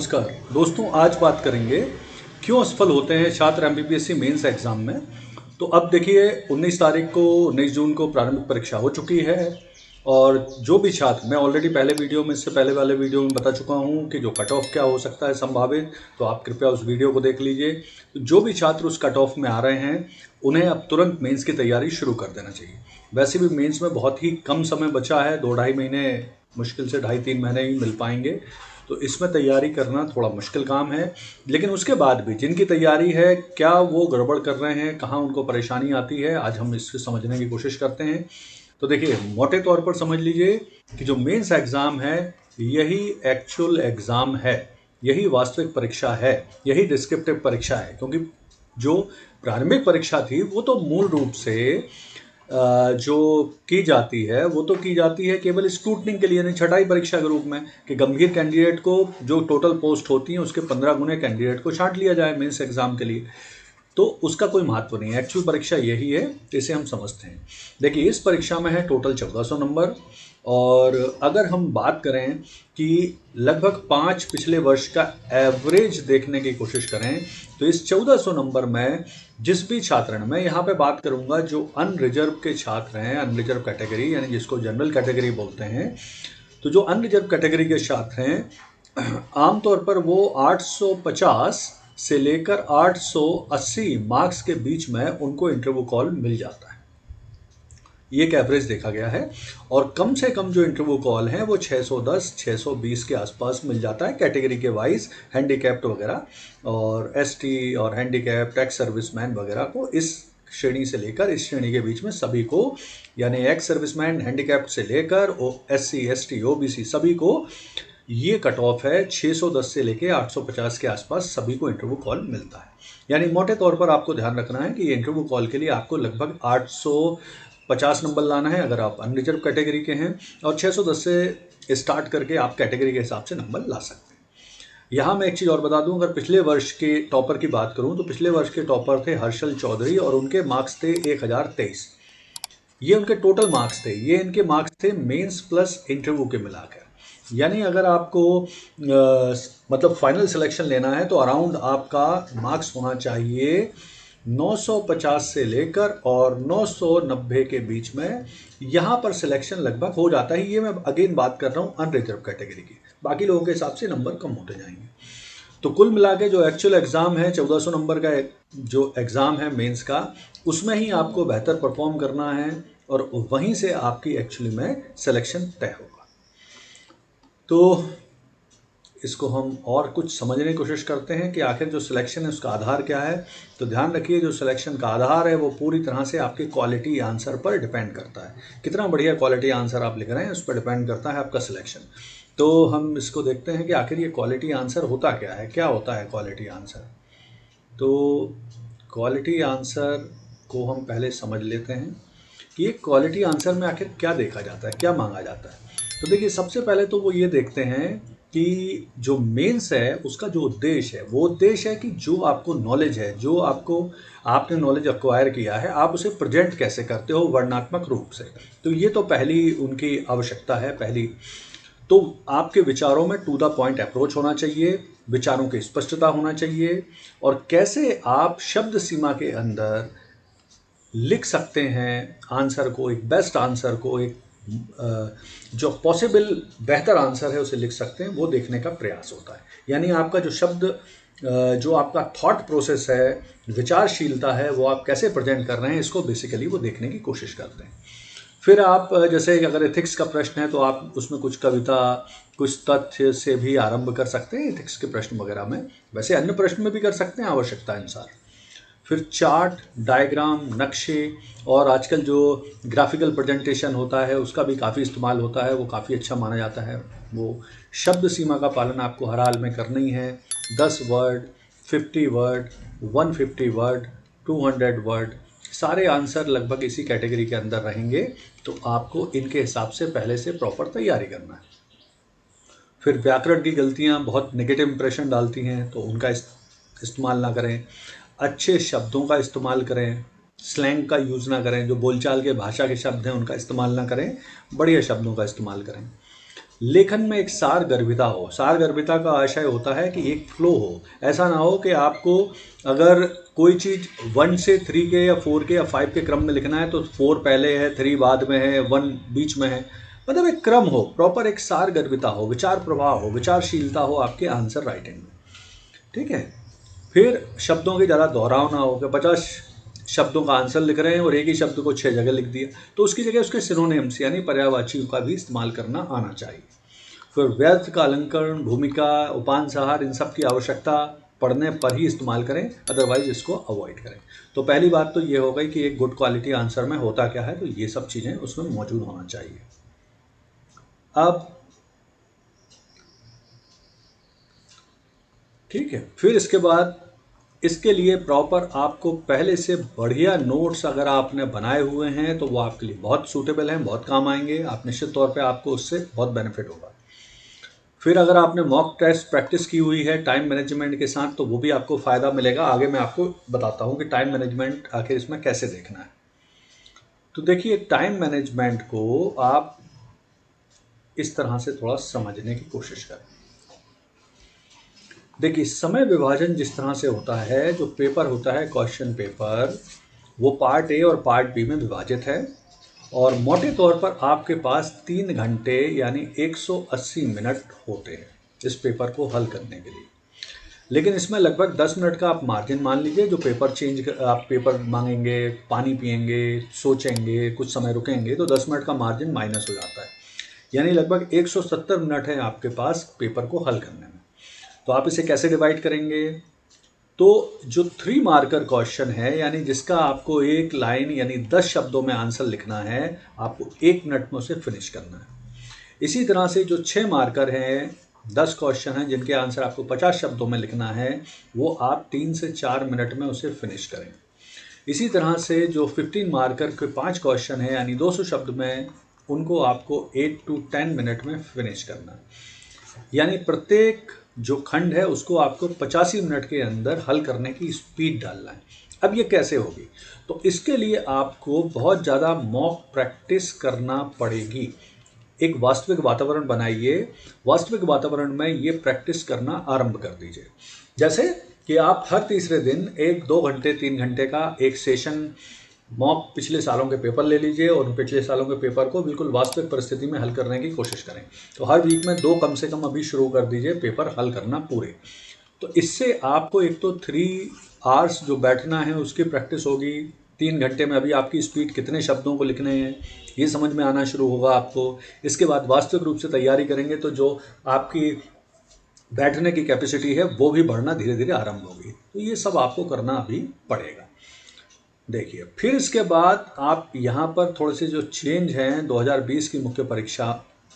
नमस्कार दोस्तों, आज बात करेंगे क्यों असफल होते हैं छात्र एमपीपीएससी मेंस एग्जाम में। तो अब देखिए 19 तारीख को 19 जून को प्रारंभिक परीक्षा हो चुकी है और जो भी छात्र, मैं ऑलरेडी पहले वीडियो में, इससे पहले वाले वीडियो में बता चुका हूं कि जो कट ऑफ क्या हो सकता है संभावित, तो आप कृपया उस वीडियो को देख लीजिए। तो जो भी छात्र उस कट ऑफ में आ रहे हैं उन्हें अब तुरंत मेंस की तैयारी शुरू कर देना चाहिए। वैसे भी मेंस में बहुत ही कम समय बचा है, 2-2.5 महीने, मुश्किल से 2.5-3 महीने ही मिल पाएंगे। तो इसमें तैयारी करना थोड़ा मुश्किल काम है, लेकिन उसके बाद भी जिनकी तैयारी है, क्या वो गड़बड़ कर रहे हैं, कहाँ उनको परेशानी आती है, आज हम इससे समझने की कोशिश करते हैं। तो देखिए, मोटे तौर पर समझ लीजिए कि जो मेंस एग्ज़ाम है यही एक्चुअल एग्ज़ाम है, यही वास्तविक परीक्षा है, यही डिस्क्रिप्टिव परीक्षा है। क्योंकि जो प्रारंभिक परीक्षा थी वो तो मूल रूप से जो की जाती है वो तो की जाती है केवल स्क्रूटनिंग के लिए, यानी छटाई परीक्षा के रूप में, कि गंभीर कैंडिडेट को जो टोटल पोस्ट होती हैं उसके 15 गुने कैंडिडेट को छांट लिया जाए मेंस एग्जाम के लिए। तो उसका कोई महत्व नहीं है, एक्चुअल परीक्षा यही है, इसे हम समझते हैं। देखिए, इस परीक्षा में है टोटल 1400 नंबर, और अगर हम बात करें कि लगभग 5 पिछले वर्ष का एवरेज देखने की कोशिश करें, तो इस 1400 नंबर में जिस भी छात्र ने, मैं यहाँ पे बात करूँगा जो अनरिजर्व के छात्र हैं, अनरिजर्व कैटेगरी, यानी जिसको जनरल कैटेगरी बोलते हैं, तो जो अनरिजर्व कैटेगरी के छात्र हैं आमतौर पर वो 850 से लेकर 880 मार्क्स के बीच में उनको इंटरव्यू कॉल मिल जाता है। ये एक एवरेज देखा गया है, और कम से कम जो इंटरव्यू कॉल हैं वो 610 620 के आसपास मिल जाता है कैटेगरी के वाइज, हैंडीकैप्ड वगैरह, और एसटी और हैंडीकैप्ड, एक्स सर्विसमैन वगैरह को, इस श्रेणी से लेकर इस श्रेणी के बीच में सभी को, यानी एक्स सर्विसमैन, हैंडीकैप्ड से लेकर एससी एसटी ओबीसी सभी को ये कट ऑफ है। 610 से लेकर 850 के आसपास सभी को इंटरव्यू कॉल मिलता है। यानी मोटे तौर पर आपको ध्यान रखना है कि ये इंटरव्यू कॉल के लिए आपको लगभग 850 नंबर लाना है अगर आप अनरिजर्व कैटेगरी के हैं, और 610 से स्टार्ट करके आप कैटेगरी के हिसाब से नंबर ला सकते हैं। यहाँ मैं एक चीज़ और बता दूं, अगर पिछले वर्ष के टॉपर की बात करूं तो पिछले वर्ष के टॉपर थे हर्षल चौधरी, और उनके मार्क्स थे 1023। ये उनके टोटल मार्क्स थे, ये इनके मार्क्स थे मेंस प्लस इंटरव्यू के मिलाकर। यानी अगर आपको मतलब फाइनल सिलेक्शन लेना है तो अराउंड आपका मार्क्स होना चाहिए 950 से लेकर और 990 के बीच में। यहाँ पर सिलेक्शन लगभग हो जाता है। ये मैं अगेन बात कर रहा हूँ अनरिजर्व कैटेगरी की, बाकी लोगों के हिसाब से नंबर कम होते जाएंगे। तो कुल मिला के जो एक्चुअल एग्ज़ाम है 1400 नंबर का जो एग्ज़ाम है मेंस का, उसमें ही आपको बेहतर परफॉर्म करना है, और वहीं से आपकी एक्चुअली में सिलेक्शन तय होगा। तो इसको हम और कुछ समझने की कोशिश करते हैं कि आखिर जो सिलेक्शन है उसका आधार क्या है। तो ध्यान रखिए, जो सिलेक्शन का आधार है वो पूरी तरह से आपके क्वालिटी आंसर पर डिपेंड करता है। कितना बढ़िया क्वालिटी आंसर आप लिख रहे हैं उस पर डिपेंड करता है आपका सिलेक्शन। तो हम इसको देखते हैं कि आखिर ये क्वालिटी आंसर होता क्या है, क्या होता है क्वालिटी आंसर। तो क्वालिटी आंसर को हम पहले समझ लेते हैं कि ये क्वालिटी आंसर में आखिर क्या देखा जाता है, क्या मांगा जाता है। तो देखिए, सबसे पहले तो वो ये देखते हैं कि जो मेंस है उसका जो उद्देश्य है, वो उद्देश्य है कि जो आपको नॉलेज है, जो आपने नॉलेज एक्वायर किया है, आप उसे प्रेजेंट कैसे करते हो वर्णनात्मक रूप से। तो ये तो पहली उनकी आवश्यकता है। पहली तो आपके विचारों में टू द पॉइंट अप्रोच होना चाहिए, विचारों की स्पष्टता होना चाहिए, और कैसे आप शब्द सीमा के अंदर लिख सकते हैं आंसर को, एक बेस्ट आंसर को, एक जो पॉसिबल बेहतर आंसर है उसे लिख सकते हैं, वो देखने का प्रयास होता है। यानी आपका जो शब्द, जो आपका थॉट प्रोसेस है, विचारशीलता है, वो आप कैसे प्रेजेंट कर रहे हैं, इसको बेसिकली वो देखने की कोशिश करते हैं। फिर आप जैसे अगर एथिक्स का प्रश्न है तो आप उसमें कुछ कविता, कुछ तथ्य से भी आरंभ कर सकते हैं एथिक्स के प्रश्न वगैरह में। वैसे अन्य प्रश्न में भी कर सकते हैं आवश्यकता अनुसार। फिर चार्ट, डायग्राम, नक्शे, और आजकल जो ग्राफिकल प्रेजेंटेशन होता है उसका भी काफ़ी इस्तेमाल होता है, वो काफ़ी अच्छा माना जाता है। वो शब्द सीमा का पालन आपको हर हाल में करना ही है। 10 वर्ड, 50 वर्ड, 150 वर्ड, 200 वर्ड, सारे आंसर लगभग इसी कैटेगरी के अंदर रहेंगे। तो आपको इनके हिसाब से पहले से प्रॉपर तैयारी करना है। फिर व्याकरण की गलतियाँ बहुत नेगेटिव इंप्रेशन डालती हैं, तो उनका इस्तेमाल ना करें। अच्छे शब्दों का इस्तेमाल करें, स्लैंग का यूज़ ना करें, जो बोलचाल के भाषा के शब्द हैं उनका इस्तेमाल ना करें, बढ़िया शब्दों का इस्तेमाल करें। लेखन में एक सारगर्भिता हो। सारगर्भिता का आशय होता है कि एक फ्लो हो। ऐसा ना हो कि आपको अगर कोई चीज़ 1 से 3 के या 4 के या 5 के क्रम में लिखना है तो 4 पहले है, 3 बाद में है, 1 बीच में है। मतलब एक क्रम हो, प्रॉपर एक सारगर्भिता हो, विचार प्रवाह हो, विचारशीलता हो आपके आंसर राइटिंग में। ठीक है। फिर शब्दों के ज़्यादा दोहराव ना हो कि 50 शब्दों का आंसर लिख रहे हैं और एक ही शब्द को 6 जगह लिख दिया, तो उसकी जगह उसके सिनोनिम्स यानी पर्यायवाचियों का भी इस्तेमाल करना आना चाहिए। फिर व्यर्थ का अलंकरण, भूमिका, उपांसहार, इन सब की आवश्यकता पढ़ने पर ही इस्तेमाल करें, अदरवाइज इसको अवॉइड करें। तो पहली बात तो ये हो गई कि एक गुड क्वालिटी आंसर में होता क्या है, तो ये सब चीज़ें उसमें मौजूद होना चाहिए। अब ठीक है, फिर इसके बाद इसके लिए प्रॉपर आपको पहले से बढ़िया नोट्स अगर आपने बनाए हुए हैं तो वो आपके लिए बहुत सूटेबल हैं, बहुत काम आएंगे। आप निश्चित तौर पे आपको उससे बहुत बेनिफिट होगा। फिर अगर आपने मॉक टेस्ट प्रैक्टिस की हुई है टाइम मैनेजमेंट के साथ तो वो भी आपको फ़ायदा मिलेगा। आगे मैं आपको बताता हूँ कि टाइम मैनेजमेंट आखिर इसमें कैसे देखना है। तो देखिए, टाइम मैनेजमेंट को आप इस तरह से थोड़ा समझने की कोशिश करें। देखिए, समय विभाजन जिस तरह से होता है, जो पेपर होता है क्वेश्चन पेपर, वो पार्ट ए और पार्ट बी में विभाजित है और मोटे तौर पर आपके पास 3 घंटे यानी 180 मिनट होते हैं इस पेपर को हल करने के लिए। लेकिन इसमें लगभग 10 मिनट का आप मार्जिन मान लीजिए। जो पेपर आप पेपर मांगेंगे, पानी पिएंगे, सोचेंगे, कुछ समय रुकेंगे, तो 10 मिनट का मार्जिन माइनस हो जाता है। यानी लगभग 170 मिनट है आपके पास पेपर को हल करने में। तो आप इसे कैसे डिवाइड करेंगे? तो जो 3 मार्कर क्वेश्चन है, यानी जिसका आपको एक लाइन यानी 10 शब्दों में आंसर लिखना है, आपको 1 मिनट में उसे फिनिश करना है। इसी तरह से जो 6 मार्कर हैं, 10 क्वेश्चन हैं जिनके आंसर आपको 50 शब्दों में लिखना है, वो आप 3 से 4 मिनट में उसे फिनिश करें। इसी तरह से जो 15 मार्कर के 5 क्वेश्चन हैं यानी 200 शब्द में, उनको आपको 8 टू 10 मिनट में फिनिश करना है। यानी प्रत्येक जो खंड है उसको आपको 85 मिनट के अंदर हल करने की स्पीड डालना है। अब ये कैसे होगी? तो इसके लिए आपको बहुत ज़्यादा मॉक प्रैक्टिस करना पड़ेगी। एक वास्तविक वातावरण बनाइए। वास्तविक वातावरण में ये प्रैक्टिस करना आरंभ कर दीजिए। जैसे कि आप हर तीसरे दिन 1-2 घंटे 3 घंटे का एक सेशन मॉक पिछले सालों के पेपर ले लीजिए और उन पिछले सालों के पेपर को बिल्कुल वास्तविक परिस्थिति में हल करने की कोशिश करें। तो हर वीक में 2 कम से कम अभी शुरू कर दीजिए पेपर हल करना पूरे। तो इससे आपको एक तो 3 आवर्स जो बैठना है उसकी प्रैक्टिस होगी। 3 घंटे में अभी आपकी स्पीड कितने शब्दों को लिखने हैं ये समझ में आना शुरू होगा आपको। इसके बाद वास्तविक रूप से तैयारी करेंगे तो जो आपकी बैठने की कैपेसिटी है वो भी बढ़ना धीरे धीरे आरंभ होगी। तो ये सब आपको करना अभी पड़ेगा। देखिए, फिर इसके बाद आप यहाँ पर थोड़े से जो चेंज हैं 2020 की मुख्य परीक्षा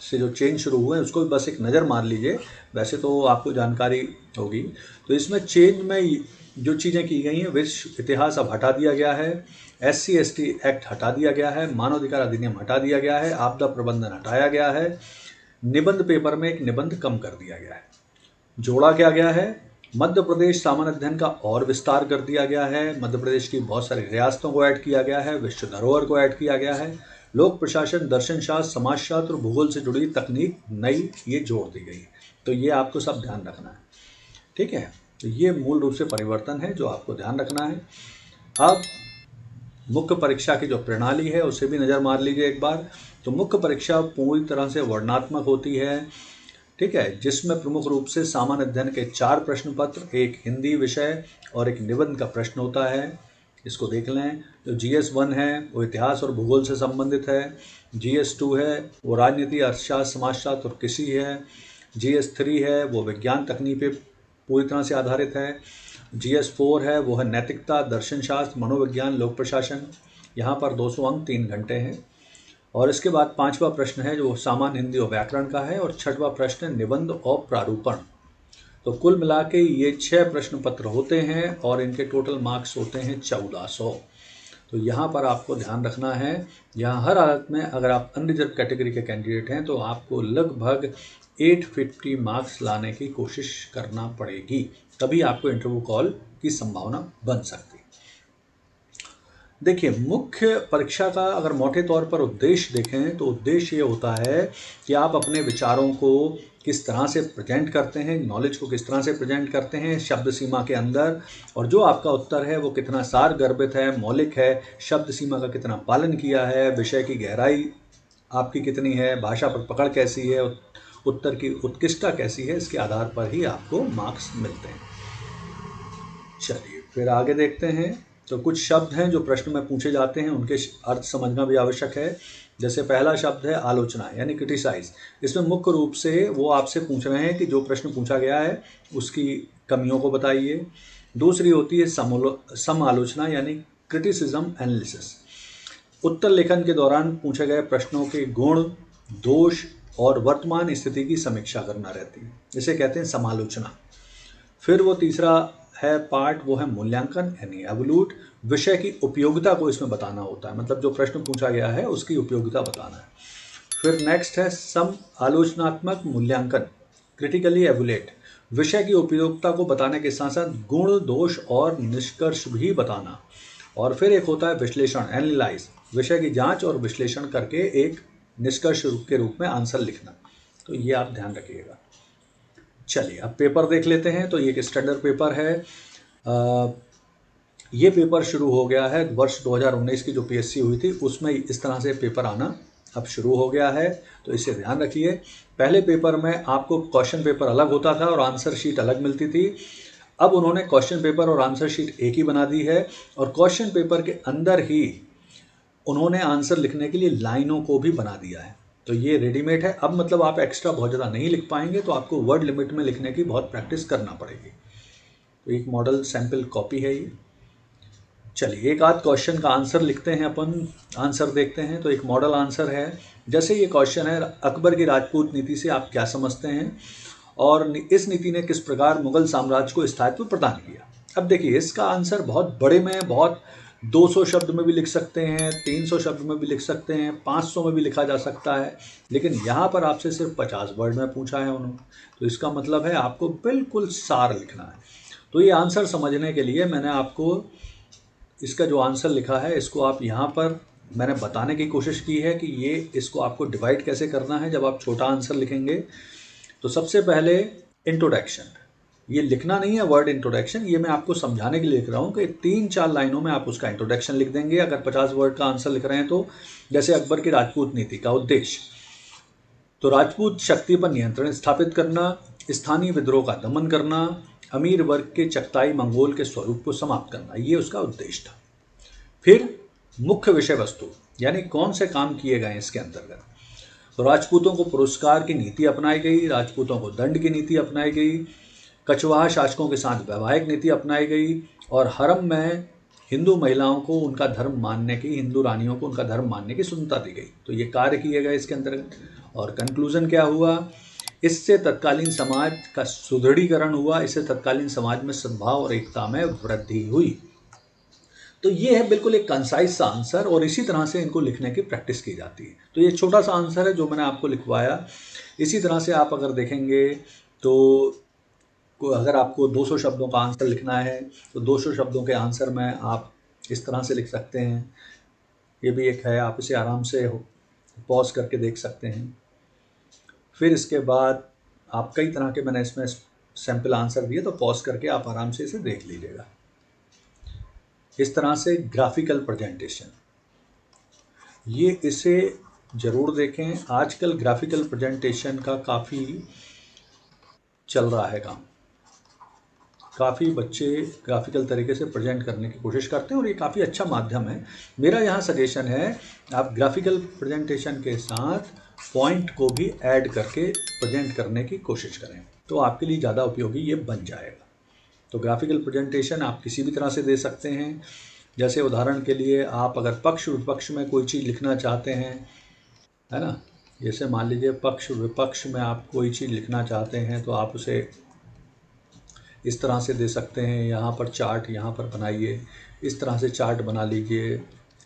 से जो चेंज शुरू हुए हैं उसको भी बस एक नज़र मार लीजिए। वैसे तो आपको जानकारी होगी। तो इसमें चेंज में जो चीज़ें की गई हैं, विश्व इतिहास अब हटा दिया गया है, SC/ST एक्ट हटा दिया गया है, मानवाधिकार अधिनियम हटा दिया गया है, आपदा प्रबंधन हटाया गया है, निबंध पेपर में एक निबंध कम कर दिया गया है। जोड़ा क्या गया है? मध्य प्रदेश सामान्य अध्ययन का और विस्तार कर दिया गया है। मध्य प्रदेश की बहुत सारी रियासतों को ऐड किया गया है, विश्व धरोहर को ऐड किया गया है, लोक प्रशासन, दर्शन शास्त्र, समाजशास्त्र और भूगोल से जुड़ी तकनीक नई ये जोड़ दी गई। तो ये आपको सब ध्यान रखना है। ठीक है, तो ये मूल रूप से परिवर्तन है जो आपको ध्यान रखना है। अब मुख्य परीक्षा की जो प्रणाली है उसे भी नज़र मार लीजिए एक बार। तो मुख्य परीक्षा पूरी तरह से वर्णनात्मक होती है। ठीक है, जिसमें प्रमुख रूप से सामान्य अध्ययन के 4 प्रश्न पत्र, एक हिंदी विषय और एक निबंध का प्रश्न होता है। इसको देख लें। जो GS1 है वो इतिहास और भूगोल से संबंधित है। GS2 है वो राजनीति, अर्थशास्त्र, समाजशास्त्र और कृषि है। GS3 है वो विज्ञान तकनीक पे पूरी तरह से आधारित है। GS4 है वो है नैतिकता, दर्शन शास्त्र, मनोविज्ञान, लोक प्रशासन। यहाँ पर 200 अंक 3 घंटे हैं। और इसके बाद 5वां प्रश्न है जो सामान्य हिंदी और व्याकरण का है और 6वां प्रश्न है निबंध और प्रारूपण। तो कुल मिला के ये 6 प्रश्न पत्र होते हैं और इनके टोटल मार्क्स होते हैं 1400। तो यहाँ पर आपको ध्यान रखना है, यहाँ हर हालत में अगर आप अनरिजर्व कैटेगरी के कैंडिडेट हैं तो आपको लगभग 850 मार्क्स लाने की कोशिश करना पड़ेगी, तभी आपको इंटरव्यू कॉल की संभावना बन सकती है। देखिए, मुख्य परीक्षा का अगर मोटे तौर पर उद्देश्य देखें तो उद्देश्य ये होता है कि आप अपने विचारों को किस तरह से प्रेजेंट करते हैं, नॉलेज को किस तरह से प्रेजेंट करते हैं शब्द सीमा के अंदर, और जो आपका उत्तर है वो कितना सार गर्भित है, मौलिक है, शब्द सीमा का कितना पालन किया है, विषय की गहराई आपकी कितनी है, भाषा पर पकड़ कैसी है, उत्तर की उत्कृष्टता कैसी है, इसके आधार पर ही आपको मार्क्स मिलते हैं। चलिए फिर आगे देखते हैं। तो कुछ शब्द हैं जो प्रश्न में पूछे जाते हैं, उनके अर्थ समझना भी आवश्यक है। जैसे पहला शब्द है आलोचना यानी क्रिटिसाइज। इसमें मुख्य रूप से वो आपसे पूछ रहे हैं कि जो प्रश्न पूछा गया है उसकी कमियों को बताइए। दूसरी होती है समालोचना यानी क्रिटिसिज्म एनालिसिस। उत्तर लेखन के दौरान पूछे गए प्रश्नों के गुण, दोष और वर्तमान स्थिति की समीक्षा करना रहती है, इसे कहते हैं समालोचना। फिर वो तीसरा है पार्ट, वो है मूल्यांकन यानी एवल्यूट। विषय की उपयोगिता को इसमें बताना होता है, मतलब जो प्रश्न पूछा गया है उसकी उपयोगिता बताना है। फिर नेक्स्ट है सम आलोचनात्मक मूल्यांकन, क्रिटिकली एवुलेट। विषय की उपयोगिता को बताने के साथ साथ गुण, दोष और निष्कर्ष भी बताना। और फिर एक होता है विश्लेषण, एनालाइज। विषय की जांच और विश्लेषण करके एक निष्कर्ष के रूप में आंसर लिखना। तो ये आप ध्यान रखिएगा। चलिए अब पेपर देख लेते हैं। तो ये एक स्टैंडर्ड पेपर है। ये पेपर शुरू हो गया है वर्ष 2019 की जो पीएससी हुई थी उसमें इस तरह से पेपर आना अब शुरू हो गया है, तो इसे ध्यान रखिए। पहले पेपर में आपको क्वेश्चन पेपर अलग होता था और आंसर शीट अलग मिलती थी। अब उन्होंने क्वेश्चन पेपर और आंसर शीट एक ही बना दी है, और क्वेश्चन पेपर के अंदर ही उन्होंने आंसर लिखने के लिए लाइनों को भी बना दिया है। तो ये रेडीमेड है। अब मतलब आप एक्स्ट्रा बहुत ज़्यादा नहीं लिख पाएंगे, तो आपको वर्ड लिमिट में लिखने की बहुत प्रैक्टिस करना पड़ेगी। तो एक मॉडल सैम्पल कॉपी है ये। चलिए एक आध क्वेश्चन का आंसर लिखते हैं अपन, आंसर देखते हैं। तो एक मॉडल आंसर है, जैसे ये क्वेश्चन है, अकबर की राजपूत नीति से आप क्या समझते हैं और इस नीति ने किस प्रकार मुगल साम्राज्य को स्थायित्व प्रदान किया। अब देखिए इसका आंसर बहुत बड़े में, बहुत 200 शब्द में भी लिख सकते हैं, 300 शब्द में भी लिख सकते हैं, 500 में भी लिखा जा सकता है, लेकिन यहाँ पर आपसे सिर्फ 50 वर्ड में पूछा है उन्होंने। तो इसका मतलब है आपको बिल्कुल सार लिखना है। तो ये आंसर समझने के लिए मैंने आपको इसका जो आंसर लिखा है इसको आप यहाँ पर मैंने बताने की कोशिश की है कि ये इसको आपको डिवाइड कैसे करना है जब आप छोटा आंसर लिखेंगे। तो सबसे पहले इंट्रोडक्शन, ये लिखना नहीं है वर्ड इंट्रोडक्शन, ये मैं आपको समझाने के लिए लिख रहा हूँ कि 3-4 लाइनों में आप उसका इंट्रोडक्शन लिख देंगे अगर 50 वर्ड का आंसर लिख रहे हैं तो। जैसे अकबर की राजपूत नीति का उद्देश्य, तो राजपूत शक्ति पर नियंत्रण स्थापित करना, स्थानीय विद्रोह का दमन करना, अमीर वर्ग के चगताई मंगोल के स्वरूप को समाप्त करना, ये उसका उद्देश्य था। फिर मुख्य विषय वस्तु यानी कौन से काम किए गए इसके अंतर्गत। तो राजपूतों को पुरस्कार की नीति अपनाई गई, राजपूतों को दंड की नीति अपनाई गई, कछवाहा शासकों के साथ वैवाहिक नीति अपनाई गई, और हरम में हिंदू महिलाओं को उनका धर्म मानने की, हिंदू रानियों को उनका धर्म मानने की स्वतंत्रता दी गई। तो ये कार्य किए गए इसके अंतर्गत। और कंक्लूजन क्या हुआ, इससे तत्कालीन समाज का सुदृढ़ीकरण हुआ, इससे तत्कालीन समाज में सद्भाव और एकता में वृद्धि हुई। तो ये है बिल्कुल एक कंसाइज सा आंसर, और इसी तरह से इनको लिखने की प्रैक्टिस की जाती है। तो ये छोटा सा आंसर है जो मैंने आपको लिखवाया। इसी तरह से आप अगर देखेंगे तो अगर आपको 200 शब्दों का आंसर लिखना है तो 200 शब्दों के आंसर में आप इस तरह से लिख सकते हैं। ये भी एक है, आप इसे आराम से पॉज करके देख सकते हैं। फिर इसके बाद आप कई तरह के मैंने इसमें सैम्पल आंसर दिए, तो पॉज करके आप आराम से इसे देख लीजिएगा। इस तरह से ग्राफिकल प्रेजेंटेशन, ये इसे ज़रूर देखें। आजकल ग्राफिकल प्रेजेंटेशन का काफ़ी चल रहा है काम, काफ़ी बच्चे ग्राफिकल तरीके से प्रेजेंट करने की कोशिश करते हैं और ये काफ़ी अच्छा माध्यम है। मेरा यहाँ सजेशन है आप ग्राफिकल प्रेजेंटेशन के साथ पॉइंट को भी ऐड करके प्रेजेंट करने की कोशिश करें, तो आपके लिए ज़्यादा उपयोगी ये बन जाएगा। तो ग्राफिकल प्रेजेंटेशन आप किसी भी तरह से दे सकते हैं। जैसे उदाहरण के लिए आप अगर पक्ष विपक्ष में कोई चीज़ लिखना चाहते हैं, है ना, जैसे मान लीजिए पक्ष विपक्ष में आप कोई चीज़ लिखना चाहते हैं तो आप उसे इस तरह से दे सकते हैं। यहाँ पर चार्ट यहाँ पर बनाइए, इस तरह से चार्ट बना लीजिए,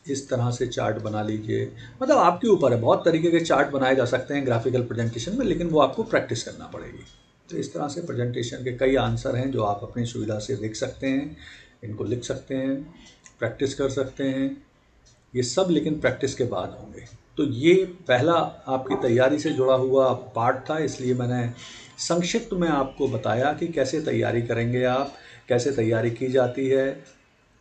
इस तरह से चार्ट बना लीजिए, मतलब आपके ऊपर है। बहुत तरीके के चार्ट बनाए जा सकते हैं ग्राफिकल प्रेजेंटेशन में, लेकिन वो आपको प्रैक्टिस करना पड़ेगी। तो इस तरह से प्रेजेंटेशन के कई आंसर हैं जो आप अपनी सुविधा से लिख सकते हैं, इनको लिख सकते हैं, प्रैक्टिस कर सकते हैं। ये सब लेकिन प्रैक्टिस के बाद होंगे। तो ये पहला आपकी तैयारी से जुड़ा हुआ पार्ट था, इसलिए मैंने संक्षिप्त में आपको बताया कि कैसे तैयारी करेंगे आप, कैसे तैयारी की जाती है,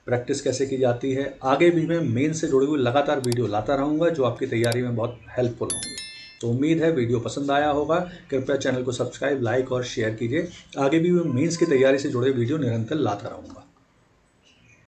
प्रैक्टिस कैसे की जाती है। आगे भी मैं मेन से जुड़ी हुई लगातार वीडियो लाता रहूँगा जो आपकी तैयारी में बहुत हेल्पफुल होंगे। तो उम्मीद है वीडियो पसंद आया होगा। कृपया चैनल को सब्सक्राइब, लाइक और शेयर कीजिए। आगे भी मैं मेंस की तैयारी से जुड़े वीडियो निरंतर लाता रहूँगा।